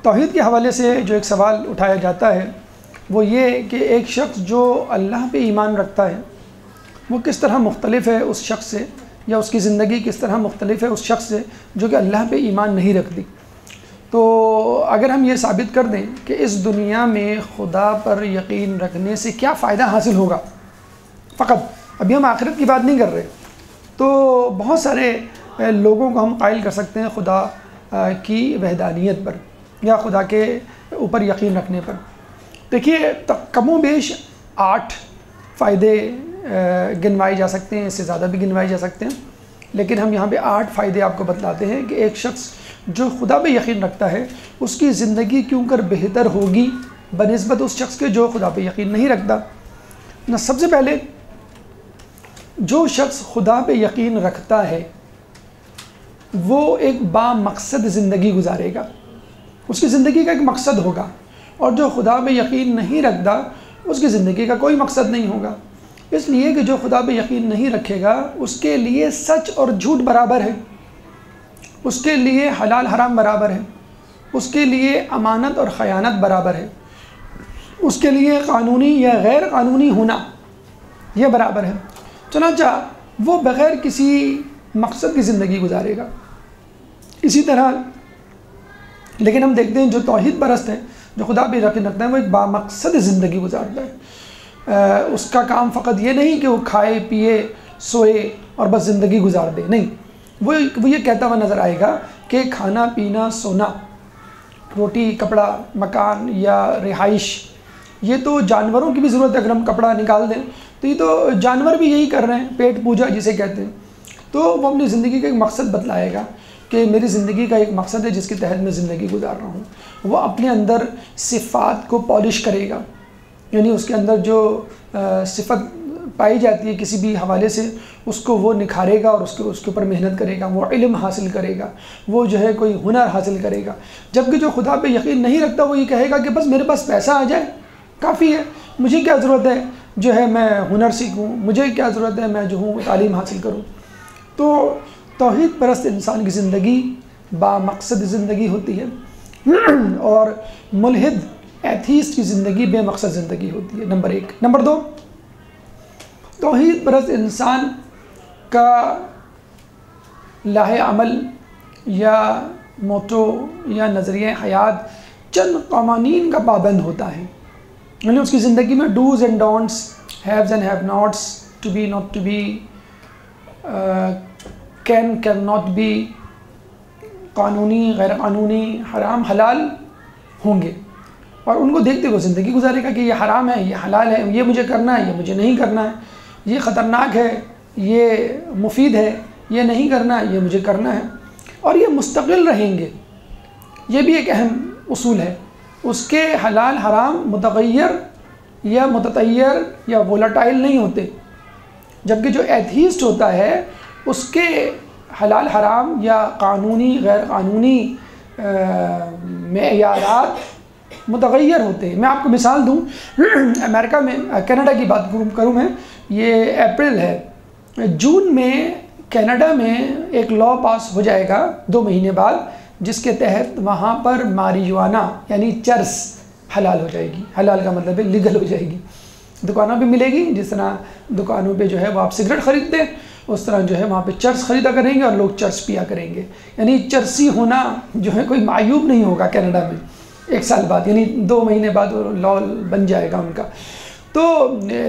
توحید کے حوالے سے جو ایک سوال اٹھایا جاتا ہے وہ یہ کہ ایک شخص جو اللہ پہ ایمان رکھتا ہے وہ کس طرح مختلف ہے اس شخص سے، یا اس کی زندگی کس طرح مختلف ہے اس شخص سے جو کہ اللہ پہ ایمان نہیں رکھتی۔ تو اگر ہم یہ ثابت کر دیں کہ اس دنیا میں خدا پر یقین رکھنے سے کیا فائدہ حاصل ہوگا، فقط ابھی ہم آخرت کی بات نہیں کر رہے، تو بہت سارے لوگوں کو ہم قائل کر سکتے ہیں خدا کی وحدانیت پر یا خدا کے اوپر یقین رکھنے پر۔ دیکھیے کم و بیش 8 فائدے گنوائے جا سکتے ہیں، اس سے زیادہ بھی گنوائے جا سکتے ہیں، لیکن ہم یہاں پہ 8 فائدے آپ کو بتلاتے ہیں کہ ایک شخص جو خدا پہ یقین رکھتا ہے اس کی زندگی کیوں کر بہتر ہوگی بنسبت اس شخص کے جو خدا پہ یقین نہیں رکھتا۔ سب سے پہلے جو شخص خدا پہ یقین رکھتا ہے وہ ایک با مقصد زندگی گزارے گا، اس کی زندگی کا ایک مقصد ہوگا، اور جو خدا پہ یقین نہیں رکھتا اس کی زندگی کا کوئی مقصد نہیں ہوگا۔ اس لیے کہ جو خدا پہ یقین نہیں رکھے گا اس کے لیے سچ اور جھوٹ برابر ہے، اس کے لیے حلال حرام برابر ہے، اس کے لیے امانت اور خیانت برابر ہے، اس کے لیے قانونی یا غیر قانونی ہونا یہ برابر ہے۔ چنانچہ وہ بغیر کسی مقصد کی زندگی گزارے گا۔ اسی طرح لیکن ہم دیکھتے ہیں جو توحید پرست ہے، جو خدا پہ یقین رکھتا ہے، وہ ایک بامقصد زندگی گزارتا ہے۔ اس کا کام فقط یہ نہیں کہ وہ کھائے پیے سوئے اور بس زندگی گزار دے، نہیں، وہ یہ کہتا ہوا نظر آئے گا کہ کھانا پینا سونا، روٹی کپڑا مکان یا رہائش، یہ تو جانوروں کی بھی ضرورت ہے۔ اگر ہم کپڑا نکال دیں تو یہ تو جانور بھی یہی کر رہے ہیں، پیٹ پوجا جسے کہتے ہیں۔ تو وہ اپنی زندگی کا ایک مقصد بتلائے گا کہ میری زندگی کا ایک مقصد ہے جس کے تحت میں زندگی گزار رہا ہوں۔ وہ اپنے اندر صفات کو پالش کرے گا، یعنی اس کے اندر جو صفت پائی جاتی ہے کسی بھی حوالے سے اس کو وہ نکھارے گا اور اس کے اوپر محنت کرے گا، وہ علم حاصل کرے گا، وہ جو ہے کوئی ہنر حاصل کرے گا۔ جبکہ جو خدا پہ یقین نہیں رکھتا وہ یہ کہے گا کہ بس میرے پاس پیسہ آ جائے کافی ہے، مجھے کیا ضرورت ہے جو ہے میں ہنر سیکھوں، مجھے کیا ضرورت ہے میں جو ہوں تعلیم حاصل کروں۔ تو توحید پرست انسان کی زندگی با مقصد زندگی ہوتی ہے، اور ملحد ایتھیسٹ کی زندگی بے مقصد زندگی ہوتی ہے، نمبر 1۔ نمبر 2، توحید پرست انسان کا لاہ عمل یا موٹو یا نظریہ حیات چند قوانین کا پابند ہوتا ہے، یعنی اس کی زندگی میں dos and don'ts, haves and have nots, to be not to be, can not be, قانونی غیر قانونی، حرام حلال ہوں گے، اور ان کو دیکھتے ہوئے زندگی گزارے گا کہ یہ حرام ہے یہ حلال ہے، یہ مجھے کرنا ہے یہ مجھے نہیں کرنا ہے، یہ خطرناک ہے یہ مفید ہے، یہ نہیں کرنا ہے یہ مجھے کرنا ہے، اور یہ مستقل رہیں گے۔ یہ بھی ایک اہم اصول ہے، اس کے حلال حرام متغیر یا متطیر یا وولٹائل نہیں ہوتے، جبکہ جو ایتھیسٹ ہوتا ہے اس کے حلال حرام یا قانونی غیر قانونی معیارات متغیر ہوتے ہیں۔ میں آپ کو مثال دوں، امریکہ میں کینیڈا کی بات کروں میں، یہ اپریل ہے، جون میں کینیڈا میں ایک لاء پاس ہو جائے گا 2 مہینے بعد، جس کے تحت وہاں پر ماریجوانا یعنی چرس حلال ہو جائے گی۔ حلال کا مطلب ہے لیگل ہو جائے گی، دکانوں پہ ملے گی، جس طرح دکانوں پہ جو ہے وہ آپ سگریٹ خریدتے ہیں اس طرح جو ہے وہاں پہ چرس خریدا کریں گے اور لوگ چرس پیا کریں گے، یعنی چرسی ہونا جو ہے کوئی معیوب نہیں ہوگا کینیڈا میں 1 سال بعد، یعنی 2 مہینے بعد وہ لاء بن جائے گا ان کا۔ تو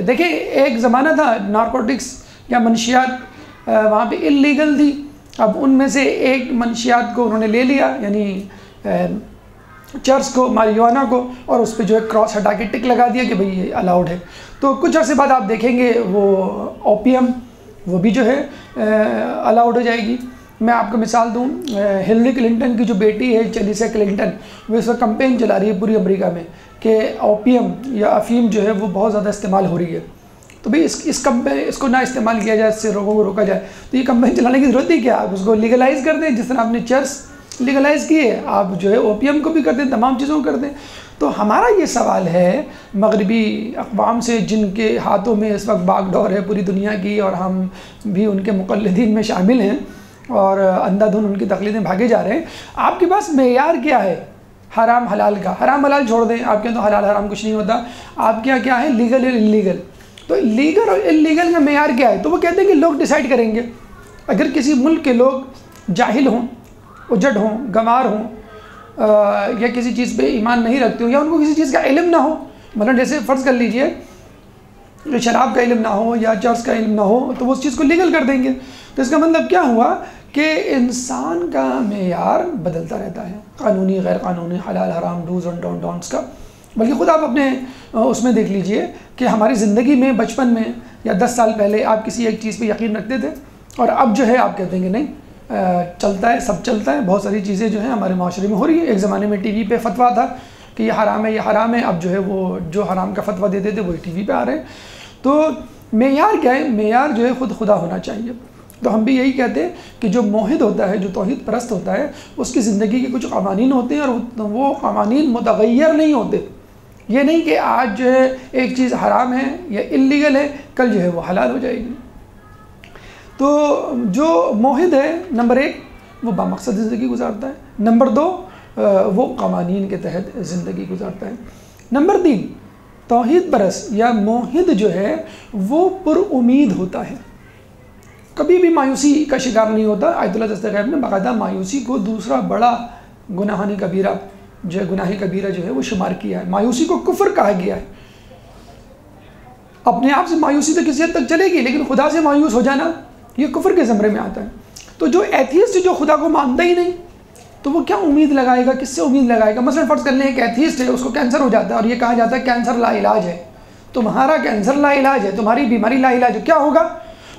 دیکھیں ایک زمانہ تھا نارکوٹکس یا منشیات وہاں پہ اللیگل تھی، اب ان میں سے ایک منشیات کو انہوں نے لے لیا، یعنی چرس کو، ماریجوانا کو، اور اس پہ جو ہے کراس ہٹا کے ٹک لگا دیا کہ بھئی یہ الاؤڈ ہے۔ تو کچھ عرصے بعد آپ دیکھیں گے وہ اوپیم وہ بھی جو ہے الاؤڈ ہو جائے گی۔ میں آپ کو مثال دوں، ہلری کلنٹن کی جو بیٹی ہے چیلیسا کلنٹن، وہ اس وقت کمپین چلا رہی ہے پوری امریکہ میں کہ اوپیم یا افیم جو ہے وہ بہت زیادہ استعمال ہو رہی ہے، تو بھئی اس کو نہ استعمال کیا جائے، اس سے لوگوں کو روکا جائے، تو یہ کمپین چلانے کی ضرورت ہی کیا؟ آپ اس کو لیگلائز کر دیں، جس طرح آپ نے چرس لیگلائز کیے آپ جو ہے اوپیم کو بھی کر دیں، تمام چیزوں کو کر دیں۔ تو ہمارا یہ سوال ہے مغربی اقوام سے، جن کے ہاتھوں میں اس وقت باغ ڈور ہے پوری دنیا کی، اور ہم بھی ان کے مقلدین میں شامل ہیں اور اندھا دھند ان کی تقلیدیں بھاگے جا رہے ہیں، آپ کے پاس معیار کیا ہے حرام حلال کا، حرام حلال چھوڑ دیں، آپ کے تو حلال حرام کچھ نہیں ہوتا، آپ کے یہاں کیا ہے لیگل اور انلیگل. تو لیگل اور انلیگل کا معیار کیا ہے؟ تو وہ کہتے ہیں کہ لوگ ڈیسائیڈ کریں گے. اگر کسی ملک کے لوگ جاہل ہوں، اجڑ ہوں، گنوار ہوں، یا کسی چیز پہ ایمان نہیں رکھتے ہوں، یا ان کو کسی چیز کا علم نہ ہو، مثلا جیسے فرض کر لیجئے شراب کا علم نہ ہو یا چرس کا علم نہ ہو، تو وہ اس چیز کو لیگل کر دیں گے. تو اس کا مطلب کیا ہوا کہ انسان کا معیار بدلتا رہتا ہے، قانونی غیر قانونی، حلال حرام، ڈوز اور ڈونٹس کا. بلکہ خود آپ اپنے اس میں دیکھ لیجئے کہ ہماری زندگی میں بچپن میں یا 10 سال پہلے آپ کسی ایک چیز پہ یقین رکھتے تھے، اور اب جو ہے آپ کہتے ہیں کہ نہیں چلتا ہے، سب چلتا ہے. بہت ساری چیزیں جو ہیں ہمارے معاشرے میں ہو رہی ہیں. ایک زمانے میں ٹی وی پہ فتویٰ تھا کہ یہ حرام ہے، یہ حرام ہے، اب جو ہے وہ جو حرام کا فتویٰ دیتے تھے وہی ٹی وی پہ آ رہے ہیں. تو معیار کیا ہے؟ معیار جو ہے خود خدا ہونا چاہیے. تو ہم بھی یہی کہتے ہیں کہ جو موحد ہوتا ہے، جو توحید پرست ہوتا ہے، اس کی زندگی کے کچھ قوانین ہوتے ہیں، اور وہ قوانین متغیر نہیں ہوتے. یہ نہیں کہ آج جو ہے ایک چیز حرام ہے یا انلیگل ہے، کل جو ہے وہ حلال ہو جائے گی. تو جو موحد ہے نمبر 1 وہ بامقصد زندگی گزارتا ہے، نمبر 2 وہ قوانین کے تحت زندگی گزارتا ہے. نمبر 3 توحید پرست یا موحد جو ہے وہ پر امید ہوتا ہے، کبھی بھی مایوسی کا شکار نہیں ہوتا. آیت اللہ دستغیب نے باقاعدہ مایوسی کو دوسرا بڑا گناہانی کبیرہ جو ہے، گناہی کبیرہ جو ہے وہ شمار کیا ہے. مایوسی کو کفر کہا گیا ہے. اپنے آپ سے مایوسی تو کسی حد تک چلے گی، لیکن خدا سے مایوس ہو جانا یہ کفر کے زمرے میں آتا ہے. تو جو ایتھیسٹ جو خدا کو مانتا ہی نہیں، تو وہ کیا امید لگائے گا؟ کس سے امید لگائے گا؟ مثلا فرض کر لیں ایک ایتھیسٹ ہے، اس کو کینسر ہو جاتا ہے، اور یہ کہا جاتا ہے کینسر لا علاج ہے. تمہارا کینسر لا علاج ہے، تمہاری بیماری لا علاج ہے. کیا ہوگا؟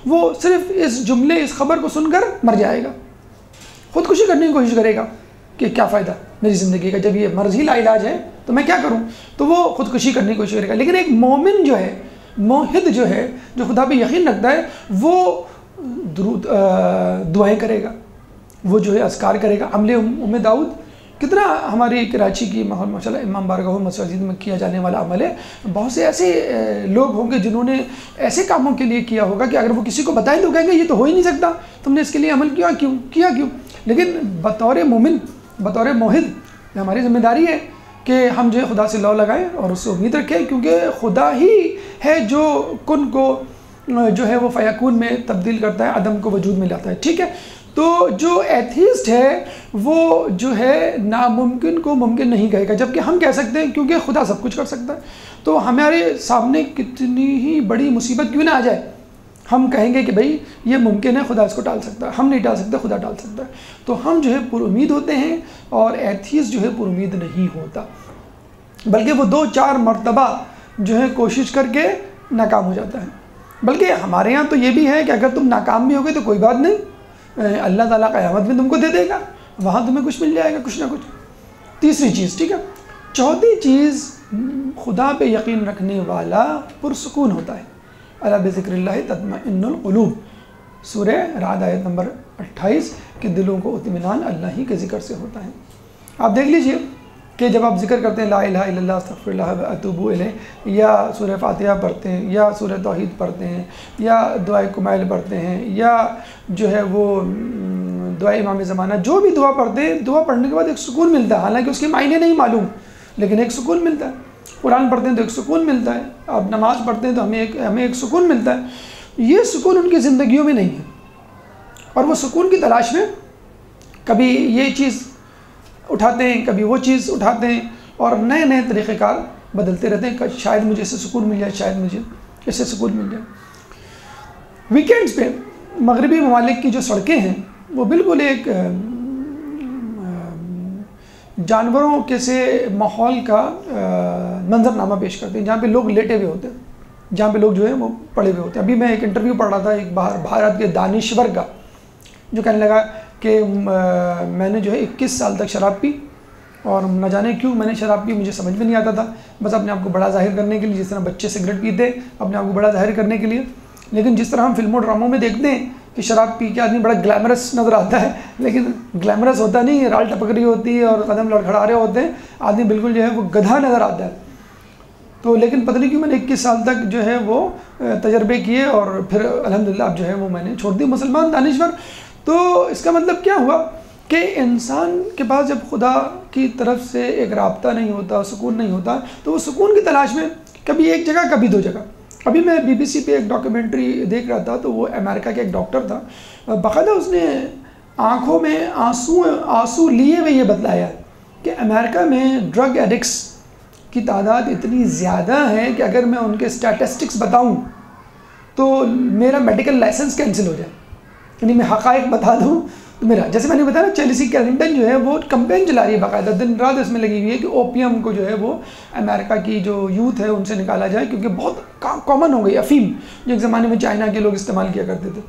وہ صرف اس جملے، اس خبر کو سن کر مر جائے گا، خودکشی کرنے کی کوشش کرے گا کہ کیا فائدہ میری زندگی کا، جب یہ مرض ہی لا علاج ہے تو میں کیا کروں؟ تو وہ خودکشی کرنے کی کوشش کرے گا. لیکن ایک مومن جو ہے، موحد جو ہے، جو خدا پہ یقین رکھتا ہے، وہ درود دعائیں کرے گا، وہ جو ہے اذکار کرے گا. عمل ام داؤد کتنا ہماری کراچی کی ماشاء اللہ امام بارگاہ مساجد میں کیا جانے والا عمل ہے. بہت سے ایسے لوگ ہوں گے جنہوں نے ایسے کاموں کے لیے کیا ہوگا کہ اگر وہ کسی کو بتائیں تو کہیں گے یہ تو ہو ہی نہیں سکتا، تم نے اس کے لیے عمل کیا کیوں. لیکن بطور مومن، بطور موحد ہماری ذمہ داری ہے کہ ہم جو ہے خدا سے لو لگائیں اور اس سے امید رکھیں، کیونکہ خدا ہی ہے جو کن کو جو ہے وہ فیکون میں تبدیل کرتا ہے، عدم کو وجود میں لاتا ہے. ٹھیک ہے. تو جو ایتھیسٹ ہے وہ جو ہے ناممکن کو ممکن نہیں کہے گا، جبکہ ہم کہہ سکتے ہیں کیونکہ خدا سب کچھ کر سکتا ہے. تو ہمارے سامنے کتنی ہی بڑی مصیبت کیوں نہ آ جائے، ہم کہیں گے کہ بھئی یہ ممکن ہے، خدا اس کو ٹال سکتا ہے. ہم نہیں ٹال سکتے، خدا ٹال سکتا ہے. تو ہم جو ہے پر امید ہوتے ہیں، اور ایتھیسٹ جو ہے پر امید نہیں ہوتا، بلکہ وہ 2-4 مرتبہ جو ہے کوشش کر کے ناکام ہو جاتا ہے. بلکہ ہمارے یہاں تو یہ بھی ہے کہ اگر تم ناکام بھی ہو گئے تو کوئی بات نہیں، اللہ تعالیٰ قیامت میں تم کو دے دے گا، وہاں تمہیں کچھ مل جائے گا، کچھ نہ کچھ. تیسری چیز، ٹھیک ہے. چوتھی چیز، خدا پہ یقین رکھنے والا پرسکون ہوتا ہے. الا بذکر اللہ تطمئن القلوب، سورہ رعد آیت نمبر 28 کہ دلوں کو اطمینان اللہ ہی کے ذکر سے ہوتا ہے. آپ دیکھ لیجئے کہ جب آپ ذکر کرتے ہیں لا الہ الا اللہ استغفر اللہ و اتوب الیہ، یا سورہ فاتحہ پڑھتے ہیں، یا سورہ توحید پڑھتے ہیں، یا دعائے کمیل پڑھتے ہیں، یا جو ہے وہ دعائے امام زمانہ، جو بھی دعا پڑھتے ہیں، دعا پڑھنے کے بعد ایک سکون ملتا ہے. حالانکہ اس کے معنی نہیں معلوم، لیکن ایک سکون ملتا ہے. قرآن پڑھتے ہیں تو ایک سکون ملتا ہے، آپ نماز پڑھتے ہیں تو ہمیں ایک سکون ملتا ہے. یہ سکون ان کی زندگیوں میں نہیں ہے، اور وہ سکون کی تلاش میں کبھی یہ چیز اٹھاتے ہیں، کبھی وہ چیز اٹھاتے ہیں، اور نئے نئے طریقہ کار بدلتے رہتے ہیں. شاید مجھے اس سے سکون مل جائے، شاید مجھے اس سے سکون مل جائے. ویکینڈز پہ مغربی ممالک کی جو سڑکیں ہیں وہ بالکل ایک جانوروں کے سے ماحول کا منظرنامہ پیش کرتے ہیں، جہاں پہ لوگ لیٹے ہوئے ہوتے ہیں، جہاں پہ لوگ جو ہیں وہ پڑے ہوئے ہوتے ہیں. ابھی میں ایک انٹرویو پڑھ رہا تھا ایک بھارت کے دانشور کا، جو کہنے لگا کہ میں نے جو ہے 21 سال تک شراب پی، اور نہ جانے کیوں میں نے شراب پی، مجھے سمجھ میں نہیں آتا تھا، بس اپنے آپ کو بڑا ظاہر کرنے کے لیے، جس طرح بچے سگریٹ پیتے اپنے آپ کو بڑا ظاہر کرنے کے لیے. لیکن جس طرح ہم فلموں ڈراموں میں دیکھتے ہیں کہ شراب پی کے آدمی بڑا گلیمرس نظر آتا ہے، لیکن گلیمرس ہوتا نہیں، رال ٹپک رہی ہوتی ہے اور قدم لڑکھڑا رہے ہوتے ہیں، آدمی بالکل جو ہے وہ گدھا نظر آتا ہے. تو لیکن پتہ نہیں کیوں میں نے 21 سال تک جو ہے وہ تجربے کیے، اور پھر الحمدللہ اب جو ہے وہ میں نے چھوڑ دی، مسلمان دانشور. تو اس کا مطلب کیا ہوا کہ انسان کے پاس جب خدا کی طرف سے ایک رابطہ نہیں ہوتا، سکون نہیں ہوتا، تو وہ سکون کی تلاش میں کبھی ایک جگہ کبھی دو جگہ. ابھی میں BBC پہ ایک ڈاکیومنٹری دیکھ رہا تھا، تو وہ امریکہ کے ایک ڈاکٹر تھا، باقاعدہ اس نے آنکھوں میں آنسو لیے ہوئے یہ بتلایا کہ امریکہ میں ڈرگ ایڈکٹس کی تعداد اتنی زیادہ ہے کہ اگر میں ان کے اسٹیٹسٹکس بتاؤں تو میرا میڈیکل لائسنس کینسل ہو جائے. یعنی میں حقائق بتا دوں تو میرا، جیسے میں نے بتایا نا، چیلسی کلنٹن جو ہے وہ کمپین چلا رہی ہے باقاعدہ، دن رات اس میں لگی ہوئی ہے کہ اوپیم کو جو ہے وہ امریکہ کی جو یوتھ ہے ان سے نکالا جائے، کیونکہ بہت کامن ہو گئی افیم، جو ایک زمانے میں چائنا کے لوگ استعمال کیا کرتے تھے.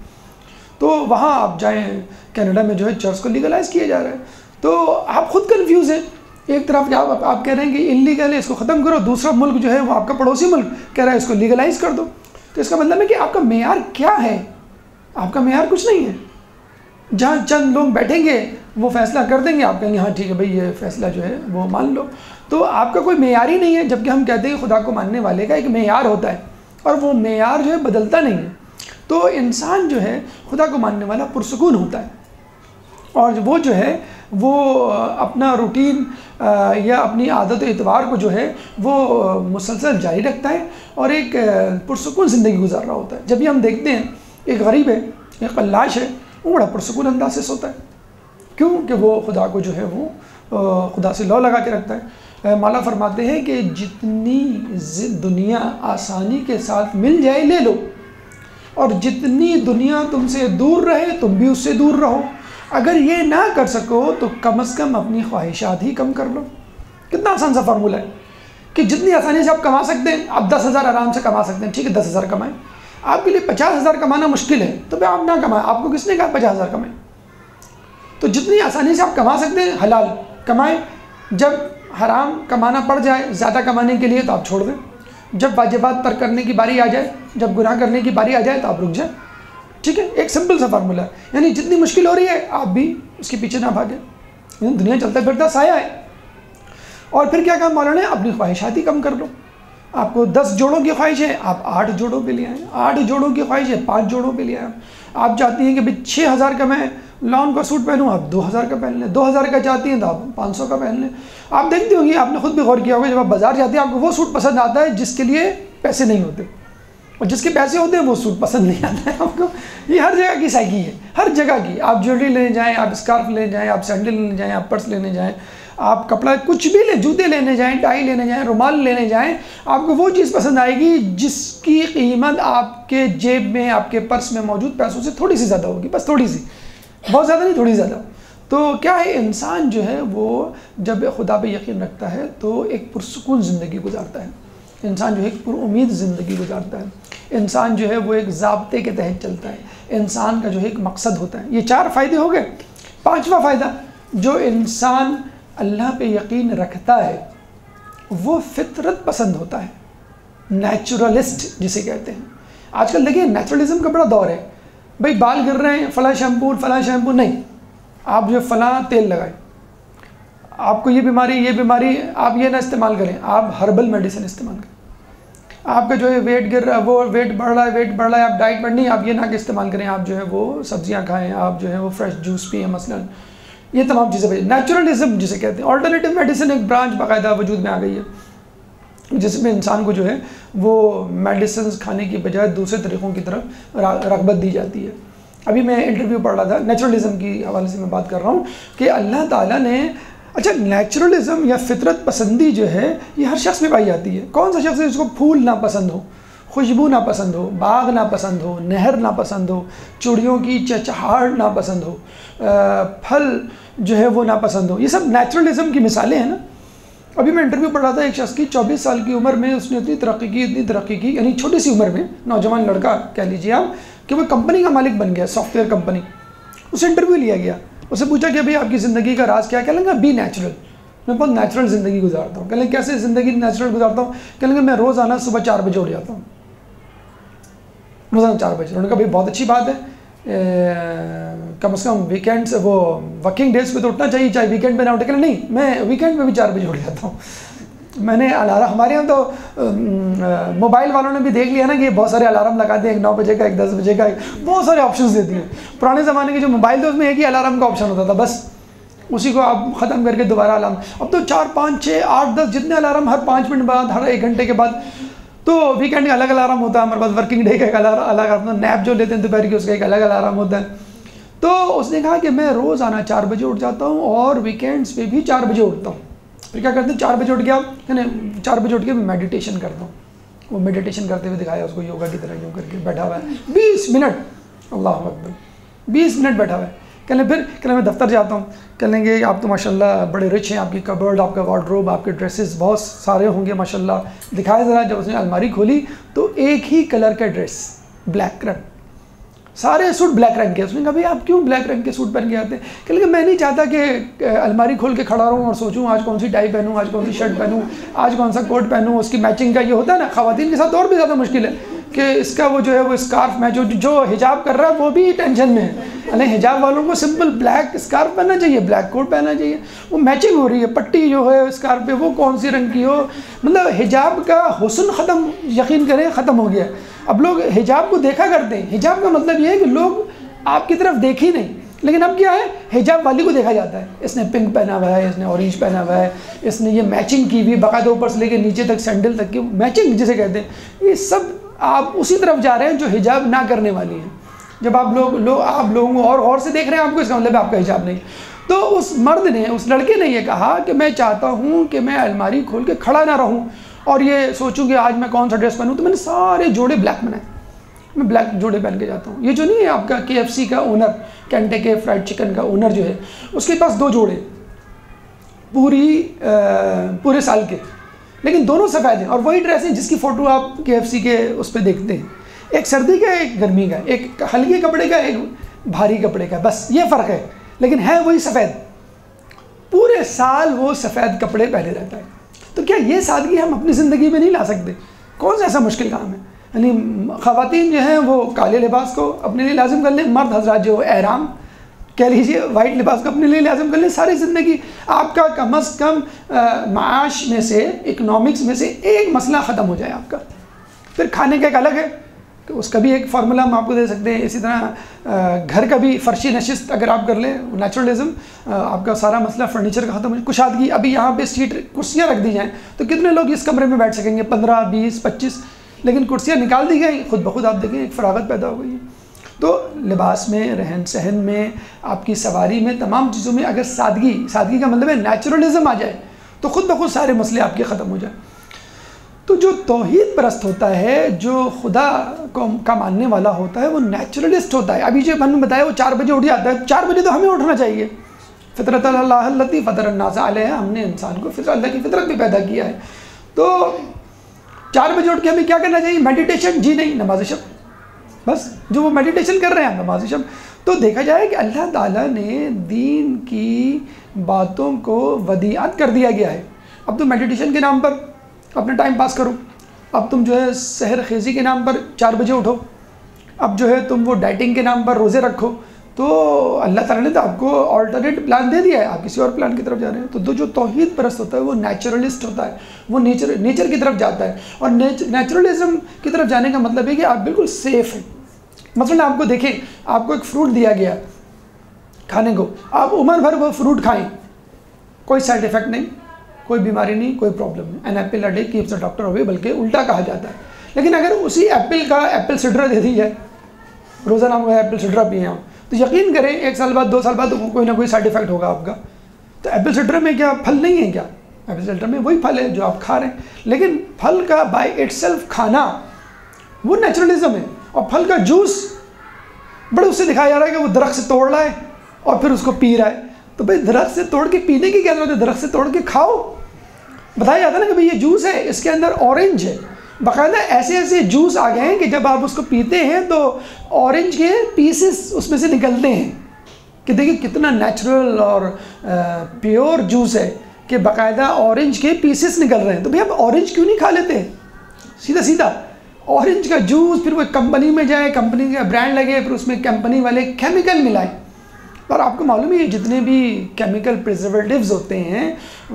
تو وہاں آپ جائیں کینیڈا میں جو ہے چرچ کو لیگلائز کیا جا رہا ہے. تو آپ خود کنفیوز ہیں، ایک طرف آپ کہہ رہے ہیں کہ انلیگل ہے اس کو ختم کرو، دوسرا ملک جو ہے وہ آپ کا پڑوسی ملک کہہ رہا ہے اس کو لیگلائز کر دو. تو اس کا مطلب ہے کہ آپ کا معیار کیا ہے؟ آپ کا معیار کچھ نہیں ہے. جہاں چند لوگ بیٹھیں گے وہ فیصلہ کر دیں گے، آپ کہیں گے ہاں ٹھیک ہے بھائی یہ فیصلہ جو ہے وہ مان لو. تو آپ کا کوئی معیار ہی نہیں ہے، جبکہ ہم کہتے ہیں کہ خدا کو ماننے والے کا ایک معیار ہوتا ہے اور وہ معیار جو ہے بدلتا نہیں ہے. تو انسان جو ہے خدا کو ماننے والا پرسکون ہوتا ہے، اور وہ جو ہے وہ اپنا روٹین یا اپنی عادت و اعتبار کو جو ہے وہ مسلسل جاری رکھتا ہے اور ایک پرسکون زندگی گزار رہا ہوتا ہے. جب بھی ہم دیکھتے ہیں ایک غریب ہے، ایک قلاش ہے، وہ بڑا پرسکون انداز سے سوتا ہے. کیوں؟ کہ وہ خدا کو جو ہے وہ خدا سے لو لگا کے رکھتا ہے. مولا فرماتے ہیں کہ جتنی دنیا آسانی کے ساتھ مل جائے لے لو، اور جتنی دنیا تم سے دور رہے تم بھی اس سے دور رہو. اگر یہ نہ کر سکو تو کم از کم اپنی خواہشات ہی کم کر لو. کتنا آسان سا فارمولہ ہے کہ جتنی آسانی سے آپ کما سکتے ہیں، آپ 10,000 آرام سے کما سکتے ہیں، ٹھیک ہے 10,000 کمائیں. آپ کے لیے 50,000 کمانا مشکل ہے تو پھر آپ نہ کمائیں. آپ کو کس نے کہا 50,000 کمائیں؟ تو جتنی آسانی سے آپ کما سکتے ہیں حلال کمائیں. جب حرام کمانا پڑ جائے زیادہ کمانے کے لیے تو آپ چھوڑ دیں. جب واجبات ترک کرنے کی باری آ جائے، جب گناہ کرنے کی باری آ جائے تو آپ رک جائیں. ٹھیک ہے، ایک سمپل سا فارمولہ ہے. یعنی جتنی مشکل ہو رہی ہے آپ بھی اس کے پیچھے نہ بھاگیں. دنیا چلتا پھرتا سایہ ہے. اور پھر کیا کہا مولا نے؟ اپنی خواہشات ہی کم کر لو. آپ کو 10 جوڑوں کی خواہش ہے، آپ 8 جوڑوں پہ لے آئیں. 8 جوڑوں کی خواہش ہے، 5 جوڑوں پہ لے آئیں. آپ چاہتی ہیں کہ بھائی 6,000 کا میں لان کا سوٹ پہنوں، آپ 2,000 کا پہن لیں. 2,000 کا چاہتی ہیں تو آپ 500 کا پہن لیں. آپ دیکھتی ہوں گی، آپ نے خود بھی غور کیا ہوگا، جب آپ بازار جاتے ہیں آپ کو وہ سوٹ پسند آتا ہے جس کے لیے پیسے نہیں ہوتے، اور جس کے پیسے ہوتے ہیں وہ سوٹ پسند نہیں آتا ہے آپ کو. یہ ہر جگہ کی سائیکی ہے، ہر جگہ کی. آپ جیولری لینے جائیں، آپ اسکارف لینے جائیں، آپ سینڈل لینے جائیں، آپ پرس لینے جائیں، آپ کپڑا کچھ بھی لیں، جوتے لینے جائیں، ٹائی لینے جائیں، رومال لینے جائیں، آپ کو وہ چیز پسند آئے گی جس کی قیمت آپ کے جیب میں، آپ کے پرس میں موجود پیسوں سے تھوڑی سی زیادہ ہوگی، بس تھوڑی سی، بہت زیادہ نہیں، تھوڑی زیادہ. تو کیا ہے، انسان جو ہے وہ جب خدا پہ یقین رکھتا ہے تو ایک پرسکون زندگی گزارتا ہے. انسان جو ہے ایک پر امید زندگی گزارتا ہے. انسان جو ہے وہ ایک ضابطے کے تحت چلتا ہے. انسان کا جو ہے ایک مقصد ہوتا ہے. یہ 4 فائدے ہو گئے. 5واں فائدہ، جو انسان اللہ پہ یقین رکھتا ہے وہ فطرت پسند ہوتا ہے. نیچرلسٹ جسے کہتے ہیں. آج کل دیکھیں نیچرلزم کا بڑا دور ہے. بھائی بال گر رہے ہیں، فلاں شیمپو نہیں، آپ جو فلاں تیل لگائیں. آپ کو یہ بیماری آپ یہ نہ استعمال کریں، آپ ہربل میڈیسن استعمال کریں. آپ کا جو ہے ویٹ گر رہا ہے، وہ ویٹ بڑھ رہا ہے، آپ ڈائٹ پر نہیں، آپ یہ نہ کہ استعمال کریں، آپ جو ہے وہ سبزیاں کھائیں، آپ جو ہے وہ فریش جوس پئیں مثلا. یہ تمام چیزیں نیچرلزم جسے کہتے ہیں. آلٹرنیٹیو میڈیسن ایک برانچ باقاعدہ وجود میں آ گئی ہے، جس میں انسان کو جو ہے وہ میڈیسنز کھانے کی بجائے دوسرے طریقوں کی طرف رغبت دی جاتی ہے. ابھی میں انٹرویو پڑھ رہا تھا، نیچرلزم کی حوالے سے میں بات کر رہا ہوں کہ اللہ تعالیٰ نے، اچھا نیچرلزم یا فطرت پسندی جو ہے یہ ہر شخص میں پائی جاتی ہے. کون سا شخص ہے جس کو پھول نہ پسند ہو، خوشبو نہ پسند ہو، باغ نہ پسند ہو، نہر نہ پسند ہو، چڑیوں کی چہچہاہٹ نہ پسند ہو، پھل جو ہے وہ نہ پسند ہو؟ یہ سب نیچرلزم کی مثالیں ہیں نا. ابھی میں انٹرویو پڑھ رہا تھا ایک شخص کی، 24 سال کی عمر میں اس نے اتنی ترقی کی، یعنی چھوٹی سی عمر میں، نوجوان لڑکا کہہ لیجیے آپ، کہ وہ کمپنی کا مالک بن گیا، سافٹ ویئر کمپنی. اسے انٹرویو لیا گیا، اسے پوچھا کہ بھئی آپ کی زندگی کا راز کیا ہے؟ کہنے لگا بی نیچرل. میں بہت نیچرل زندگی گزارتا ہوں. کہنے لگا کیسے زندگی نیچرل گزارتا ہوں؟ کہنے لگا میں روزانہ صبح 4 بجے اٹھ جاتا ہوں، روزانہ 4 بجے. انہوں نے کہا بھئی بہت اچھی بات ہے، کم از کم ویکینڈ سے، وہ ورکنگ ڈیز پہ تو اٹھنا چاہیے، چاہے ویکینڈ پہ نہ اٹھے. کہ نہیں، میں ویکینڈ پہ بھی 4 بجے اٹھ جاتا ہوں. میں نے الارم، ہمارے یہاں تو موبائل والوں نے بھی دیکھ لیا نا کہ بہت سارے الارم لگاتے ہیں، ایک 9 بجے کا، ایک 10 بجے کا، بہت سارے آپشنز دیتی ہیں. پرانے زمانے کے جو موبائل تھے اس میں ایک ہی الارم کا آپشن ہوتا تھا بس. اسی کو آپ ختم کر کے دوبارہ الارم. اب تو 4 5 6 8 10 جتنے الارم ہر 5 منٹ بعد، ہر 1 گھنٹے کے بعد. تو ویکینڈ کا الگ الارم ہوتا ہے ہمارے پاس، ورکنگ ڈے کا ایک الگ نیپ جو لیتے ہیں دوپہر کی اس کا ایک الگ الارم ہوتا ہے. تو اس نے کہا کہ میں روزانہ 4 بجے اٹھ جاتا ہوں اور ویکینڈس پہ بھی 4 بجے اٹھتا ہوں. پھر کیا کرتے ہیں 4 بجے اٹھ گیا، یعنی 4 بجے اٹھ کے میں میڈیٹیشن کرتا ہوں. وہ میڈیٹیشن کرتے ہوئے دکھایا اس کو یوگا کی طرح، یوں کر کے بیٹھا ہوا ہے 20 منٹ، اللہ اکبر 20 منٹ بیٹھا ہوا ہے. پھر میں دفتر جاتا ہوں، کہیں گے آپ تو ماشاءاللہ بڑے رچ ہیں، آپ کی کبرڈ، آپ کا وارڈروب، آپ کے ڈریسز بہت سارے ہوں گے ماشاءاللہ. دکھایا ذرا. جب اس نے الماری کھولی تو ایک ہی کلر کا ڈریس، بلیک رنگ، سارے سوٹ بلیک رنگ کے. اس نے کہا بھائی آپ کیوں بلیک رنگ کے سوٹ پہن کے آتے ہیں؟ کہ میں نہیں چاہتا کہ الماری کھول کے کھڑا رہوں اور سوچوں آج کون سی ٹائی پہنوں، آج کون سی شرٹ پہنوں، آج کون سا کوٹ پہنوں. اس کی میچنگ کا یہ ہوتا ہے نا، خواتین کے ساتھ اور بھی زیادہ مشکل ہے کہ اس کا وہ جو ہے وہ اسکارف میں جو حجاب کر رہا ہے وہ بھی ٹینشن میں ہے. یعنی حجاب والوں کو سمپل بلیک اسکارف پہننا چاہیے، بلیک کوٹ پہننا چاہیے، وہ میچنگ ہو رہی ہے. پٹی جو ہے اسکارف پہ وہ کون سی رنگ کی ہو، مطلب حجاب کا حسن ختم، یقین کریں ختم ہو گیا. اب لوگ حجاب کو دیکھا کرتے ہیں. حجاب کا مطلب یہ ہے کہ لوگ آپ کی طرف دیکھ ہی نہیں، لیکن اب کیا ہے حجاب والی کو دیکھا جاتا ہے. اس نے پنک پہنا ہوا ہے، اس نے اورینج پہنا ہوا ہے، اس نے یہ میچنگ کی ہوئی باقاعدہ اوپر سے لے کے نیچے تک سینڈل تک کی میچنگ جسے کہتے ہیں. یہ سب آپ اسی طرف جا رہے ہیں جو حجاب نہ کرنے والی ہیں. جب آپ لوگوں کو اور غور سے دیکھ رہے ہیں، آپ کو اس کا مطلب آپ کا حجاب نہیں. تو اس مرد نے، اس لڑکے نے یہ کہا کہ میں چاہتا ہوں کہ میں الماری کھول کے کھڑا نہ رہوں اور یہ سوچوں کہ آج میں کون سا ڈریس پہنوں. تو میں نے سارے جوڑے بلیک بنائے، میں بلیک جوڑے پہن کے جاتا ہوں. یہ جو نہیں ہے آپ کا KFC کا اونر، کینٹیکی فرائڈ چکن کا اونر جو ہے، اس کے پاس 2 جوڑے پورے سال کے، لیکن دونوں سفید ہیں اور وہی ڈریس ہیں جس کی فوٹو آپ KFC کے اس پہ دیکھتے ہیں. ایک سردی کا، ایک گرمی کا، ایک ہلکے کپڑے کا، ایک بھاری کپڑے کا، بس یہ فرق ہے، لیکن ہے وہی سفید. پورے سال وہ سفید کپڑے پہنے رہتا ہے. تو کیا یہ سادگی ہم اپنی زندگی میں نہیں لا سکتے؟ کون سا ایسا مشکل کام ہے؟ یعنی خواتین جو ہیں وہ کالے لباس کو اپنے لیے لازم کر لیں، مرد حضرات جو احرام کہہ لیجیے وائٹ لباس کو اپنے لیے لازم کر لیں. ساری زندگی آپ کا کم از کم معاش میں سے، اکنامکس میں سے ایک مسئلہ ختم ہو جائے آپ کا. پھر کھانے کا ایک الگ ہے کہ اس کا بھی ایک فارمولا ہم آپ کو دے سکتے ہیں. اسی طرح گھر کا بھی فرشی نشست اگر آپ کر لیں، نیچرلزم، آپ کا سارا مسئلہ فرنیچر کا ختم ہو جائے. کشادگی، ابھی یہاں پہ سیٹ کرسیاں رکھ دی جائیں تو کتنے لوگ اس کمرے میں بیٹھ سکیں گے؟ 15 20 25. لیکن کرسیاں نکال دی گئی، خود بخود آپ دیکھیں ایک فراغت پیدا ہو گئی ہے. تو لباس میں، رہن سہن میں، آپ کی سواری میں، تمام چیزوں میں اگر سادگی کا مطلب ہے نیچرلزم آ جائے تو خود بخود سارے مسئلے آپ کے ختم ہو جائیں. تو جو توحید پرست ہوتا ہے، جو خدا کا ماننے والا ہوتا ہے، وہ نیچرلسٹ ہوتا ہے. ابھی جو میں نے بتایا وہ 4 بجے اٹھ جاتا ہے. 4 بجے تو ہمیں اٹھنا چاہیے. فطرت اللہ التی فطر الناس علیہا، ہم نے انسان کو اللہ کی فطرت پہ پیدا کیا ہے. تو 4 بجے اٹھ کے ہمیں کیا کرنا چاہیے؟ میڈیٹیشن؟ جی نہیں، نماز شب. بس جو وہ میڈیٹیشن کر رہے ہیں نماز شب. تو دیکھا جائے کہ اللہ تعالیٰ نے دین کی باتوں کو ودیعت کر دیا گیا ہے. اب تو میڈیٹیشن کے نام پر اپنا ٹائم پاس کرو، اب تم جو ہے سحر خیزی کے نام پر 4 بجے اٹھو، اب جو ہے تم وہ ڈائٹنگ کے نام پر روزے رکھو. تو اللہ تعالیٰ نے تو آپ کو آلٹرنیٹ پلان دے دیا ہے، آپ کسی اور پلان کی طرف جا رہے ہیں. تو جو توحید پرست ہوتا ہے وہ نیچرلسٹ ہوتا ہے، وہ نیچر کی طرف جاتا ہے. اور نیچرلزم کی طرف جانے کا مطلب ہے کہ آپ بالکل سیف ہیں. مثلاً آپ کو دیکھیں، آپ کو ایک فروٹ دیا گیا کھانے کو، آپ عمر بھر وہ فروٹ کھائیں، کوئی سائڈ افیکٹ نہیں، کوئی بیماری نہیں، کوئی پرابلم نہیں. An apple a day keeps a doctor away, بلکہ الٹا کہا جاتا ہے. لیکن اگر اسی ایپل کا ایپل سڈرا دے دی جائے، روزانہ آپ کو ایپل سڈرا پیے ہوں، تو یقین کریں 1 سال بعد 2 سال بعد کوئی نہ کوئی سائڈ افیکٹ ہوگا آپ کا. تو ایپل سڈرا میں کیا پھل نہیں ہے کیا؟ ایپل سڈرا میں وہی پھل ہے جو آپ کھا رہے ہیں. لیکن پھل کا بائی اٹ سیلف کھانا وہ نیچرلزم ہے. اور پھل کا جوس بڑے اس سے دکھایا جا رہا ہے کہ وہ درخت سے توڑ رہا ہے اور پھر اس کو پی رہا ہے. تو بھائی درخت سے توڑ کے پینے کی کیا ضرورت ہے؟ درخت سے توڑ کے کھاؤ. بتایا جاتا ہے نا کہ بھائی یہ جوس ہے، اس کے اندر اورنج ہے. باقاعدہ ایسے جوس آ گئے ہیں کہ جب آپ اس کو پیتے ہیں تو اورنج کے پیسز اس میں سے نکلتے ہیں. کہ دیکھیں کتنا نیچرل اور پیور جوس ہے کہ باقاعدہ اورنج کے پیسز نکل رہے ہیں. تو بھئی آپ اورنج کیوں نہیں کھا لیتے؟ سیدھا اورنج کا جوس، پھر وہ کمپنی میں جائے، کمپنی کا برانڈ لگے، پھر اس میں کمپنی والے کیمیکل ملائیں. اور آپ کو معلوم ہے یہ جتنے بھی کیمیکل پریزرویٹیوز ہوتے ہیں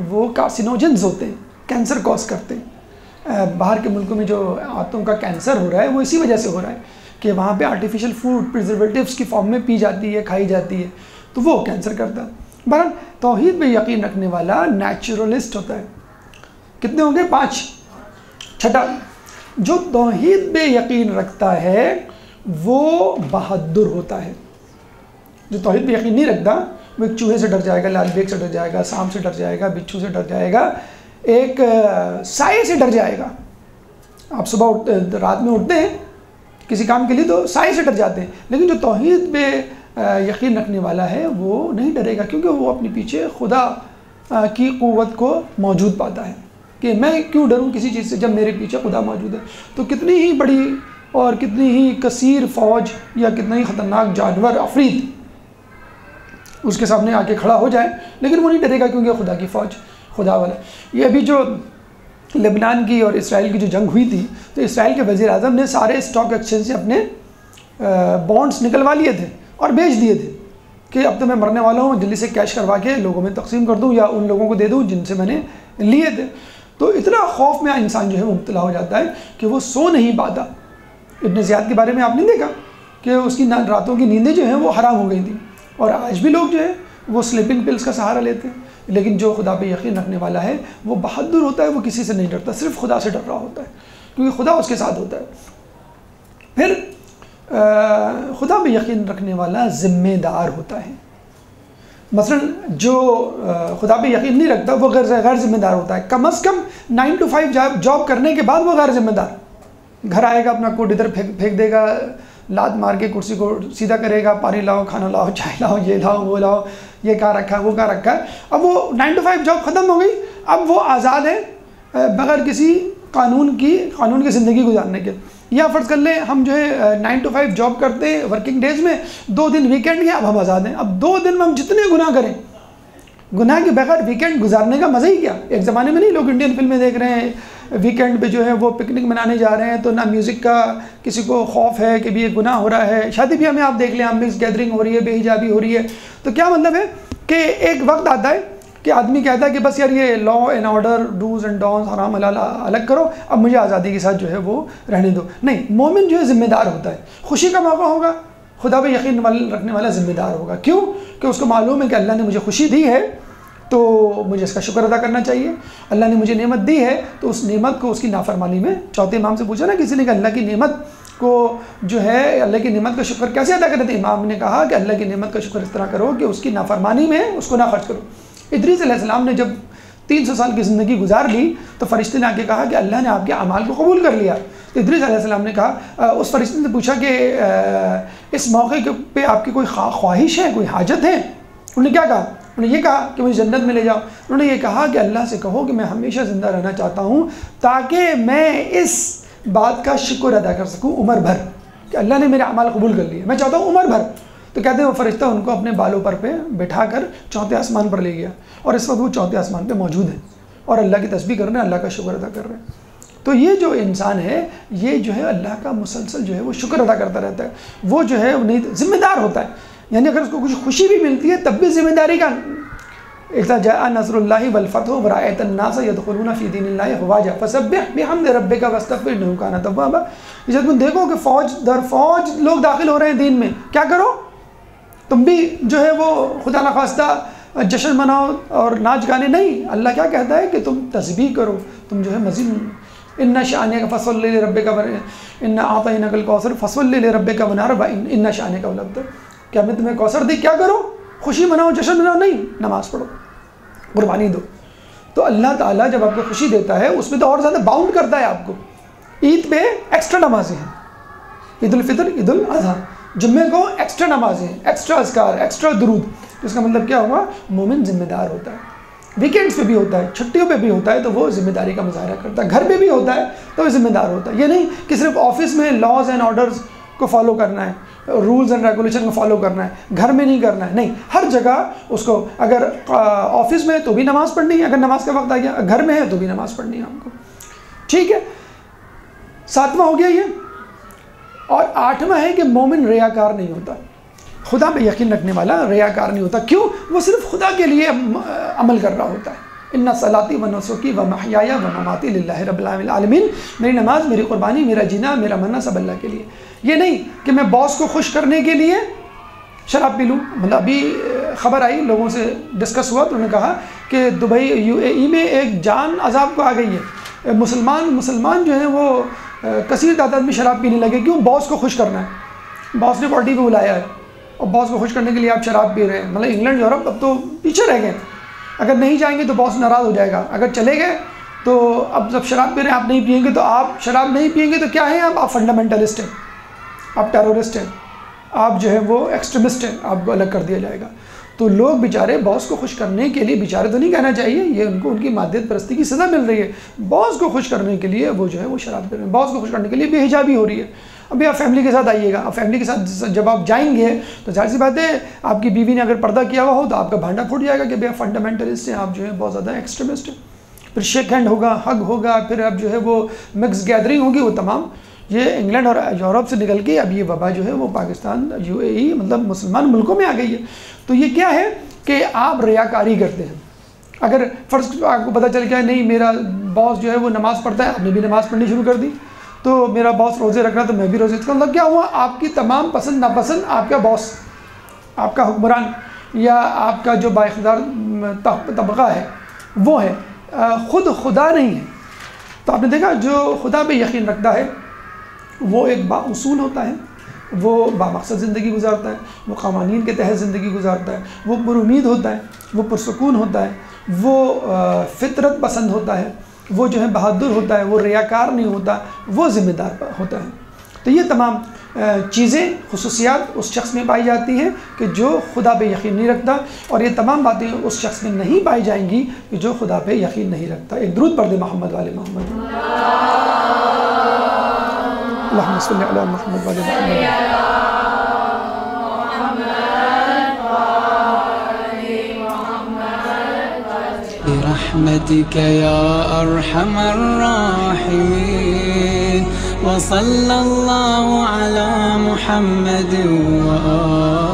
وہ کارسینوجنز ہوتے ہیں، کینسر کوز کرتے ہیں. باہر کے ملکوں میں جو آنتوں کا کینسر ہو رہا ہے وہ اسی وجہ سے ہو رہا ہے کہ وہاں پہ آرٹیفیشل فوڈ پریزرویٹیوز کی فارم میں پی جاتی ہے، کھائی جاتی ہے، تو وہ کینسر کرتا ہے. بہرحال توحید پہ یقین رکھنے والا نیچرلسٹ ہوتا ہے. کتنے ہوں گے؟ 5. چھٹا، جو توحید پہ یقین رکھتا ہے وہ بہادر ہوتا ہے. جو توحید پہ یقین نہیں رکھتا وہ ایک چوہے سے ڈر جائے گا، لال بیگ سے ڈر جائے گا، سانپ سے ڈر جائے گا، بچھو سے ڈر جائے گا، ایک سائے سے ڈر جائے گا. آپ صبح رات میں اٹھتے ہیں کسی کام کے لیے تو سائے سے ڈر جاتے ہیں، لیکن جو توحید پہ یقین رکھنے والا ہے وہ نہیں ڈرے گا، کیونکہ وہ اپنے پیچھے خدا کی قوت کو موجود پاتا ہے کہ میں کیوں ڈروں کسی چیز سے جب میرے پیچھے خدا موجود ہے. تو کتنی ہی بڑی اور کتنی ہی کثیر فوج یا کتنا ہی خطرناک جانور عفریت اس کے سامنے آ کے کھڑا ہو جائے لیکن وہ نہیں ڈرے گا، کیونکہ خدا کی فوج، خدا والا. یہ ابھی جو لبنان کی اور اسرائیل کی جو جنگ ہوئی تھی تو اسرائیل کے وزیر اعظم نے سارے اسٹاک ایکسچینج سے اپنے بانڈز نکلوا لیے تھے اور بیچ دیے تھے کہ اب تو میں مرنے والا ہوں، جلدی سے کیش کروا کے لوگوں میں تقسیم کر دوں یا ان لوگوں کو دے دوں جن سے میں نے لیے تھے. تو اتنا خوف میں انسان جو ہے وہ مبتلا ہو جاتا ہے کہ وہ سو نہیں پاتا. ابن زیاد کے بارے میں آپ نہیں دیکھا کہ اس کی راتوں کی نیندیں جو ہیں وہ حرام ہو گئی تھیں، اور آج بھی لوگ جو ہے وہ سلیپنگ پلز کا سہارا لیتے ہیں. لیکن جو خدا پہ یقین رکھنے والا ہے وہ بہادر ہوتا ہے، وہ کسی سے نہیں ڈرتا، صرف خدا سے ڈر رہا ہوتا ہے کیونکہ خدا اس کے ساتھ ہوتا ہے. پھر خدا پہ یقین رکھنے والا ذمہ دار ہوتا ہے. مثلا جو خدا پہ یقین نہیں رکھتا وہ غیر ذمہ دار ہوتا ہے. کم از کم 9 to 5 جاب کرنے کے بعد وہ غیر ذمہ دار. گھر آئے گا، اپنا کوٹ ادھر پھینک دے گا، لات مار کے کرسی کو سیدھا کرے گا، پانی لاؤ، کھانا لاؤ، چائے لاؤ، یہ لاؤ، وہ لاؤ، یہ کہاں رکھا ہے، وہ کہاں رکھا ہے. اب وہ 9 to 5 جاب ختم ہو گئی، اب وہ آزاد ہے بغیر کسی قانون کی زندگی گزارنے کے. یا فرض کر لیں ہم جو ہے 9 to 5 جاب کرتے ہیں ورکنگ ڈیز میں، 2 دن ویکینڈ کے، اب ہم آزاد ہیں. اب 2 دن میں ہم جتنے گناہ کریں، گناہ کے بغیر ویکینڈ گزارنے کا مزہ ہی کیا. ایک زمانے میں نہیں لوگ انڈین فلمیں دیکھ رہے ہیں، ویکینڈ پہ جو ہے وہ پکنک منانے جا رہے ہیں تو نہ میوزک کا کسی کو خوف ہے کہ بھی یہ گناہ ہو رہا ہے. شادی بھی ہمیں آپ دیکھ لیں، مکس گیدرنگ ہو رہی ہے، بے حجابی ہو رہی ہے. تو کیا مطلب ہے کہ ایک وقت آتا ہے کہ آدمی کہتا ہے کہ بس یار یہ law and order, dos and don'ts, حرام حلال الگ کرو، اب مجھے آزادی کے ساتھ جو ہے وہ رہنے دو. نہیں، مومن جو ہے ذمہ دار ہوتا ہے. خوشی کا موقع ہوگا، خدا پہ یقین رکھنے والا ذمہ دار ہوگا. کیوں؟ کہ اس کو معلوم ہے کہ اللہ نے مجھے خوشی دی ہے تو مجھے اس کا شکر ادا کرنا چاہیے. اللہ نے مجھے نعمت دی ہے تو اس نعمت کو اس کی نافرمانی میں، چوتھے امام سے پوچھا نا کسی نے کہ اللہ کی نعمت کو جو ہے، اللہ کی نعمت کا شکر کیسے ادا کرتے ہیں؟ امام نے کہا کہ اللہ کی نعمت کا شکر اس طرح کرو کہ اس کی نافرمانی میں اس کو نہ خرچ کرو. ادریس علیہ السلام نے جب 300 سال کی زندگی گزار لی تو فرشتے نے آ کے کہا کہ اللہ نے آپ کے اعمال کو قبول کر لیا. تو ادریس علیہ السلام نے کہا، اس فرشتے نے پوچھا کہ اس موقع پہ آپ کی کوئی خواہش ہے، کوئی حاجت ہے؟ انہوں نے کیا کہا؟ انہوں نے یہ کہا کہ مجھے جنت میں لے جاؤ. انہوں نے یہ کہا کہ اللہ سے کہو کہ میں ہمیشہ زندہ رہنا چاہتا ہوں تاکہ میں اس بات کا شکر ادا کر سکوں عمر بھر کہ اللہ نے میرے اعمال قبول کر لیے، میں چاہتا ہوں عمر بھر. تو کہتے ہیں وہ فرشتہ ان کو اپنے بالوں پر پہ بٹھا کر 4تھے آسمان پر لے گیا، اور اس وقت وہ 4تھے آسمان پہ موجود ہیں اور اللہ کی تسبیح کر رہے ہیں، اللہ کا شکر ادا کر رہے ہیں. تو یہ جو انسان ہے یہ جو ہے اللہ کا مسلسل جو ہے وہ شکر ادا کرتا رہتا ہے. وہ جو ہے نہیں ذمہ دار ہوتا ہے، یعنی اگر اس کو کچھ خوشی بھی ملتی ہے تب بھی ذمہ داری کا. اذا جاء نصر اللہ والفتح ورأیت الناس يدخلون فی دین اللہ افواجا فسبح بحمد ربک واستغفر انہ کان توابا. جب تم دیکھو کہ فوج در فوج لوگ داخل ہو رہے ہیں دین میں، کیا کرو؟ تم بھی جو ہے وہ خدا نخواستہ جشن مناؤ اور ناچ گانے نہیں. اللہ کیا کہتا ہے کہ تم تسبیح کرو، تم جو ہے مزید ان شانک فصل لربک ان اعطیناک الکوثر فصل لربک ونحر ان شانک هو الابتر. کیا میں تمہیں کوثر دی، کیا کرو؟ خوشی مناؤ، جشن مناؤ نہیں، نماز پڑھو، قربانی دو. تو اللہ تعالیٰ جب آپ کو خوشی دیتا ہے اس میں تو اور زیادہ باؤنڈ کرتا ہے آپ کو. عید پہ ایکسٹرا نمازیں ہیں، عید الفطر، عید الاضحیٰ، جمعے کو ایکسٹرا نمازیں، ایکسٹرا اذکار، ایکسٹرا درود. اس کا مطلب کیا ہوا؟ مومن ذمہ دار ہوتا ہے. ویکینڈس پہ بھی ہوتا ہے، چھٹیوں پہ بھی ہوتا ہے تو وہ ذمہ داری کا مظاہرہ کرتا ہے. گھر پہ بھی ہوتا ہے تو وہ ذمہ دار ہوتا ہے. یہ نہیں کہ صرف آفس میں لاز اینڈ آرڈرز کو فالو کرنا ہے، رولز اینڈ ریگولیشن کو فالو کرنا ہے، گھر میں نہیں کرنا ہے. نہیں، ہر جگہ اس کو، اگر آفس میں تو بھی نماز پڑھنی ہے، اگر نماز کا وقت آ گیا، گھر میں ہے تو بھی نماز پڑھنی ہے ہم کو. ٹھیک ہے، 7واں ہو گیا یہ. اور 8واں ہے کہ مومن ریاکار نہیں ہوتا. خدا پہ یقین رکھنے والا ریاکار نہیں ہوتا. کیوں؟ وہ صرف خدا کے لیے عمل کر رہا ہوتا ہے. ان صلاتی و نسکی و محیایا و مماتی للہ رب العالمین. میری نماز، میری قربانی، میرا جینا، میرا مرنا سب اللہ کے لیے. یہ نہیں کہ میں باس کو خوش کرنے کے لیے شراب پی لوں. مطلب ابھی خبر آئی، لوگوں سے ڈسکس ہوا تو انہوں نے کہا کہ دبئی UAE میں ایک جان عذاب کو آ گئی ہے. مسلمان جو ہیں وہ کثیر تعداد میں شراب پینے لگے. کیوں؟ باس کو خوش کرنا ہے. باس نے پارٹی پہ بلایا ہے اور باس کو خوش کرنے کے لیے آپ شراب پی رہے ہیں. مطلب انگلینڈ یورپ اب تو پیچھے رہ گئے. اگر نہیں جائیں گے تو باس ناراض ہو جائے گا. اگر چلے گئے تو اب جب شراب پی رہے ہیں آپ نہیں پئیں گے تو آپ شراب نہیں پئیں گے تو کیا ہیں آپ فنڈامنٹلسٹ ہیں، آپ ٹیرورسٹ ہیں، آپ جو ہے وہ ایکسٹریمسٹ ہیں، آپ کو الگ کر دیا جائے گا. تو لوگ بیچارے باس کو خوش کرنے کے لیے، بیچارے تو نہیں کہنا چاہیے، یہ ان کی مادیت پرستی کی سزا مل رہی ہے. باس کو خوش کرنے کے لیے وہ جو ہے وہ شراب پی رہے ہیں. باس کو خوش کرنے کے لیے بے حجابی ہو رہی ہے. ابھی آپ فیملی کے ساتھ آئیے گا. اب فیملی کے ساتھ جب آپ جائیں گے تو ظاہر سی بات ہے آپ کی بیوی نے اگر پردہ کیا ہوا ہو تو آپ کا بھانڈا پھوٹ جائے گا کہ آپ فنڈامنٹلسٹ ہیں، آپ جو ہے بہت زیادہ ایکسٹریمسٹ ہیں. پھر شیک ہینڈ ہوگا، ہگ ہوگا، پھر اب جو ہے وہ مکس گیدرنگ ہوگی. وہ تمام یہ انگلینڈ اور یورپ سے نکل کے اب یہ وبا جو ہے وہ پاکستان UAE مطلب مسلمان ملکوں میں آ گئی ہے. تو یہ کیا ہے کہ آپ ریاکاری کرتے ہیں. اگر فرض آپ کو پتہ چل گیا نہیں میرا باس جو ہے وہ نماز پڑھتا ہے، آپ نے بھی نماز پڑھنی شروع کر دی، تو میرا باس روزے رکھ رہا تو میں بھی روزے. اس کا مطلب کیا ہوا؟ آپ کی تمام پسند ناپسند آپ کا باس، آپ کا حکمران یا آپ کا جو بااختیار طبقہ ہے وہ ہے، خود خدا نہیں ہے. تو آپ نے دیکھا جو خدا پہ یقین رکھتا ہے وہ ایک با اصول ہوتا ہے، وہ بامقصد زندگی گزارتا ہے، وہ قوانین کے تحت زندگی گزارتا ہے، وہ پر امید ہوتا ہے، وہ پرسکون ہوتا ہے، وہ فطرت پسند ہوتا ہے، وہ جو ہے بہادر ہوتا ہے، وہ ریاکار نہیں ہوتا، وہ ذمہ دار ہوتا ہے. تو یہ تمام چیزیں خصوصیات اس شخص میں پائی جاتی ہیں کہ جو خدا پہ یقین نہیں رکھتا، اور یہ تمام باتیں اس شخص میں نہیں پائی جائیں گی کہ جو خدا پہ یقین نہیں رکھتا. ایک درود پڑھ دے محمد والے محمد. اللہم صلی علی محمد والے محمد. برحمتك يا أرحم الراحمين وصلى الله على محمد وآله